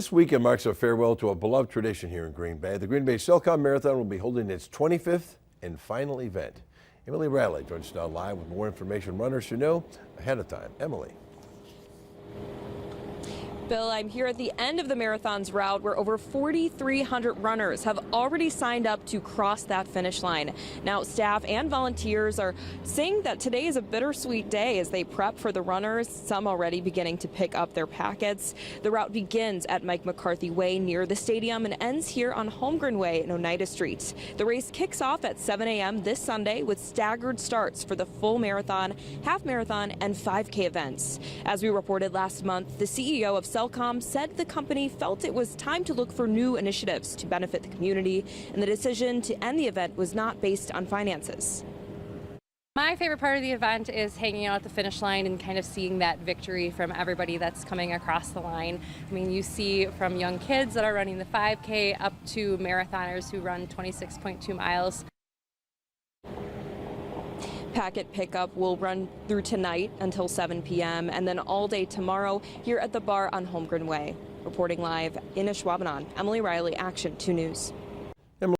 This weekend marks a farewell to a beloved tradition here in Green Bay. The Green Bay Cellcom Marathon will be holding its 25th and final event. Emily Riley joins us now live with more information runners should know ahead of time. Emily. Bill, I'm here at the end of the marathon's route where over 4,300 runners have already signed up to cross that finish line. Now, staff and volunteers are saying that today is a bittersweet day as they prep for the runners, some already beginning to pick up their packets. The route begins at Mike McCarthy Way near the stadium and ends here on Holmgren Way in Oneida Street. The race kicks off at 7 a.m. this Sunday with staggered starts for the full marathon, half marathon, and 5K events. As we reported last month, the CEO of Cellcom said the company felt it was time to look for new initiatives to benefit the community, and the decision to end the event was not based on finances. My favorite part of the event is hanging out at the finish line and kind of seeing that victory from everybody that's coming across the line. I mean, you see from young kids that are running the 5K up to marathoners who run 26.2 miles. Packet pickup will run through tonight until 7 p.m. and then all day tomorrow here at the bar on Holmgren Way. Reporting live in Ashwaubenon, Emily Riley, Action 2 News.